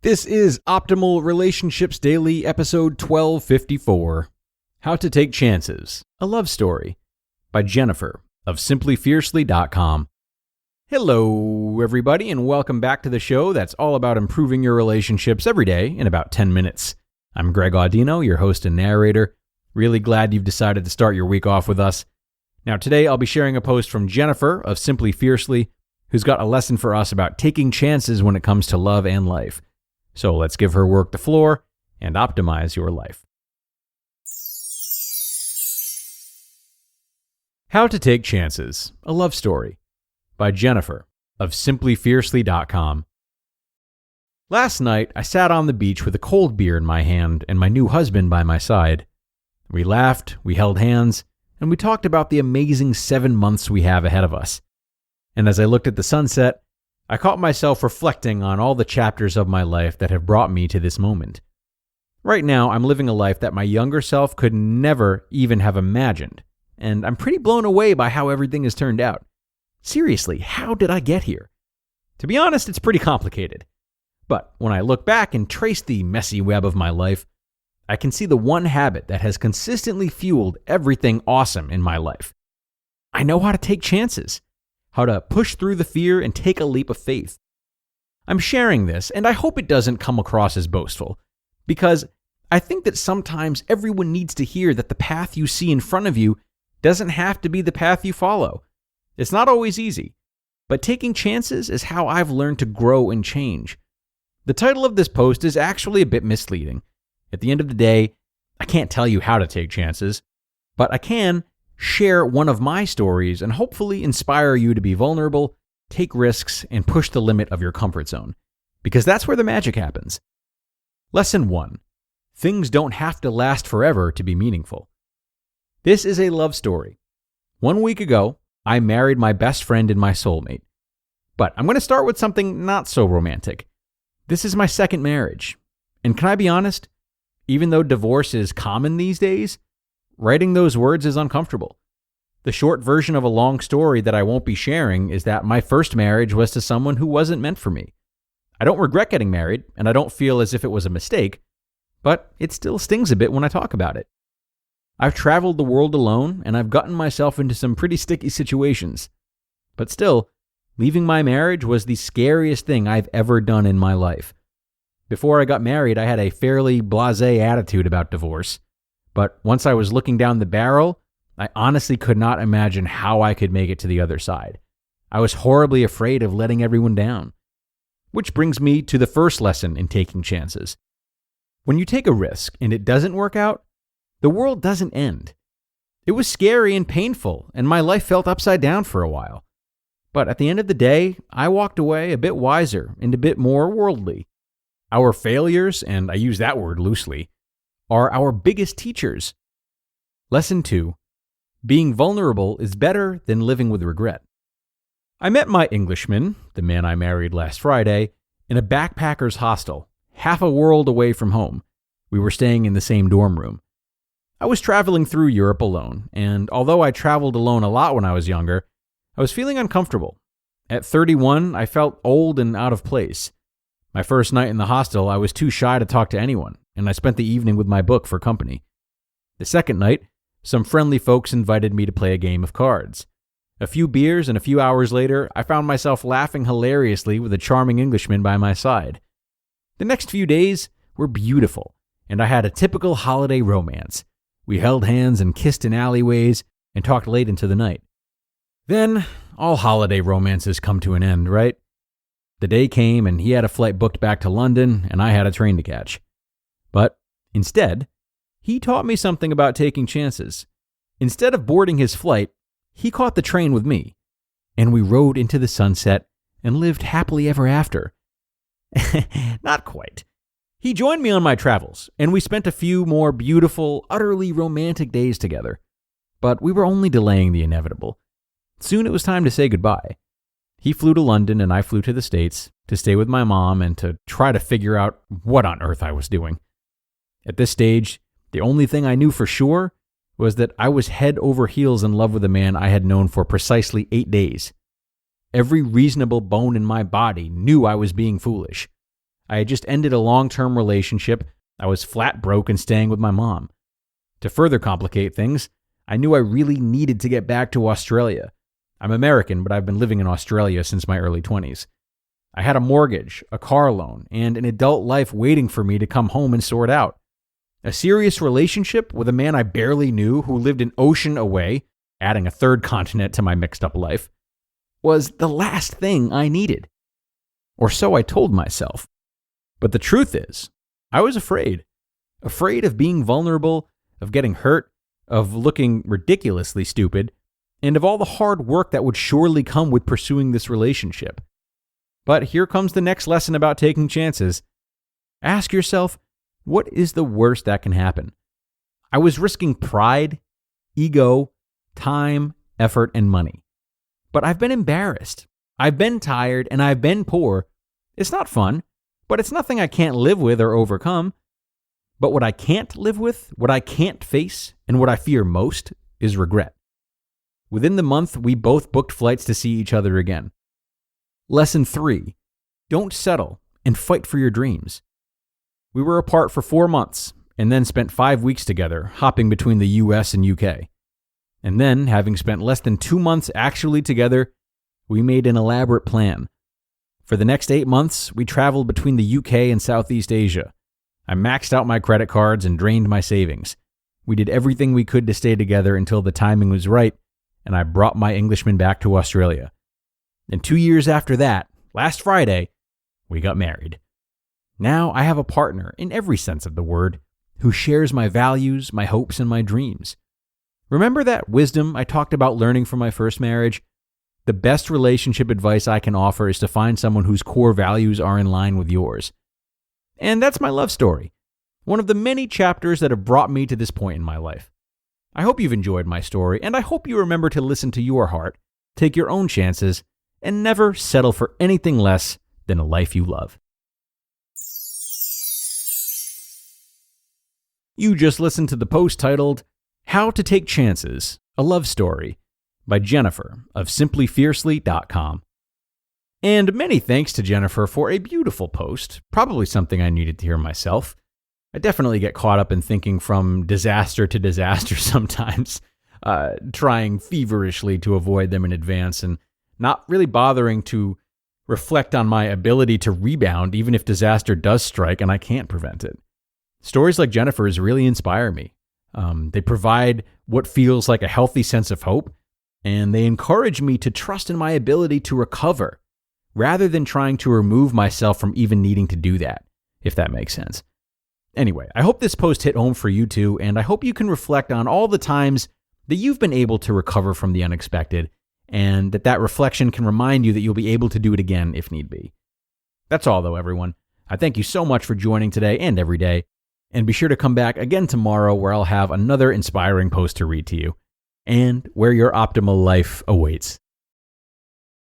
This is Optimal Relationships Daily, episode 1254. How to Take Chances, a Love Story, by Jennifer of simplyfiercely.com. Hello, everybody, and welcome back to the show that's all about improving your relationships every day in about 10 minutes. I'm Greg Audino, your host and narrator. Really glad you've decided to start your week off with us. Now, today I'll be sharing a post from Jennifer of Simply Fiercely, who's got a lesson for us about taking chances when it comes to love and life. So let's give her work the floor and optimize your life. How to Take Chances, a Love Story, by Jennifer of simplyfiercely.com. Last night, I sat on the beach with a cold beer in my hand and my new husband by my side. We laughed, we held hands, and we talked about the amazing 7 months we have ahead of us. And as I looked at the sunset, I caught myself reflecting on all the chapters of my life that have brought me to this moment. Right now, I'm living a life that my younger self could never even have imagined, and I'm pretty blown away by how everything has turned out. Seriously, how did I get here? To be honest, it's pretty complicated. But when I look back and trace the messy web of my life, I can see the one habit that has consistently fueled everything awesome in my life. I know how to take chances. How to push through the fear and take a leap of faith. I'm sharing this, and I hope it doesn't come across as boastful, because I think that sometimes everyone needs to hear that the path you see in front of you doesn't have to be the path you follow. It's not always easy, but taking chances is how I've learned to grow and change. The title of this post is actually a bit misleading. At the end of the day, I can't tell you how to take chances, but I can share one of my stories and hopefully inspire you to be vulnerable, take risks, and push the limit of your comfort zone. Because that's where the magic happens. Lesson 1. Things don't have to last forever to be meaningful. This is a love story. 1 week ago, I married my best friend and my soulmate. But I'm going to start with something not so romantic. This is my second marriage. And can I be honest? Even though divorce is common these days, writing those words is uncomfortable. The short version of a long story that I won't be sharing is that my first marriage was to someone who wasn't meant for me. I don't regret getting married, and I don't feel as if it was a mistake, but it still stings a bit when I talk about it. I've traveled the world alone, and I've gotten myself into some pretty sticky situations. But still, leaving my marriage was the scariest thing I've ever done in my life. Before I got married, I had a fairly blasé attitude about divorce. But once I was looking down the barrel, I honestly could not imagine how I could make it to the other side. I was horribly afraid of letting everyone down. Which brings me to the first lesson in taking chances. When you take a risk and it doesn't work out, the world doesn't end. It was scary and painful, and my life felt upside down for a while. But at the end of the day, I walked away a bit wiser and a bit more worldly. Our failures, and I use that word loosely, are our biggest teachers. Lesson 2. Being vulnerable is better than living with regret. I met my Englishman, the man I married last Friday, in a backpacker's hostel, half a world away from home. We were staying in the same dorm room. I was traveling through Europe alone, and although I traveled alone a lot when I was younger, I was feeling uncomfortable. At 31, I felt old and out of place. My first night in the hostel, I was too shy to talk to anyone, and I spent the evening with my book for company. The second night, some friendly folks invited me to play a game of cards. A few beers and a few hours later, I found myself laughing hilariously with a charming Englishman by my side. The next few days were beautiful, and I had a typical holiday romance. We held hands and kissed in alleyways and talked late into the night. Then, all holiday romances come to an end, right? The day came and he had a flight booked back to London and I had a train to catch. But instead, he taught me something about taking chances. Instead of boarding his flight, he caught the train with me, and we rode into the sunset and lived happily ever after. Not quite. He joined me on my travels, and we spent a few more beautiful, utterly romantic days together. But we were only delaying the inevitable. Soon it was time to say goodbye. He flew to London and I flew to the States to stay with my mom and to try to figure out what on earth I was doing. At this stage, the only thing I knew for sure was that I was head over heels in love with a man I had known for precisely 8 days. Every reasonable bone in my body knew I was being foolish. I had just ended a long-term relationship. I was flat broke and staying with my mom. To further complicate things, I knew I really needed to get back to Australia. I'm American, but I've been living in Australia since my early 20s. I had a mortgage, a car loan, and an adult life waiting for me to come home and sort out. A serious relationship with a man I barely knew who lived an ocean away, adding a third continent to my mixed-up life, was the last thing I needed. Or so I told myself. But the truth is, I was afraid. Afraid of being vulnerable, of getting hurt, of looking ridiculously stupid, and of all the hard work that would surely come with pursuing this relationship. But here comes the next lesson about taking chances. Ask yourself, what is the worst that can happen? I was risking pride, ego, time, effort, and money. But I've been embarrassed. I've been tired, and I've been poor. It's not fun, but it's nothing I can't live with or overcome. But what I can't live with, what I can't face, and what I fear most is regret. Within the month, we both booked flights to see each other again. Lesson 3. Don't settle and fight for your dreams. We were apart for 4 months and then spent 5 weeks together, hopping between the US and UK. And then, having spent less than 2 months actually together, we made an elaborate plan. For the next 8 months, we traveled between the UK and Southeast Asia. I maxed out my credit cards and drained my savings. We did everything we could to stay together until the timing was right, and I brought my Englishman back to Australia. And 2 years after that, last Friday, we got married. Now I have a partner, in every sense of the word, who shares my values, my hopes, and my dreams. Remember that wisdom I talked about learning from my first marriage? The best relationship advice I can offer is to find someone whose core values are in line with yours. And that's my love story, one of the many chapters that have brought me to this point in my life. I hope you've enjoyed my story, and I hope you remember to listen to your heart, take your own chances, and never settle for anything less than a life you love. You just listened to the post titled, How to Take Chances, A Love Story, by Jennifer of simplyfiercely.com. And many thanks to Jennifer for a beautiful post, probably something I needed to hear myself. I definitely get caught up in thinking from disaster to disaster sometimes, trying feverishly to avoid them in advance and not really bothering to reflect on my ability to rebound even if disaster does strike and I can't prevent it. Stories like Jennifer's really inspire me. They provide what feels like a healthy sense of hope, and they encourage me to trust in my ability to recover, rather than trying to remove myself from even needing to do that, if that makes sense. Anyway, I hope this post hit home for you too, and I hope you can reflect on all the times that you've been able to recover from the unexpected, and that reflection can remind you that you'll be able to do it again if need be. That's all though, everyone. I thank you so much for joining today and every day, and be sure to come back again tomorrow where I'll have another inspiring post to read to you, and where your optimal life awaits.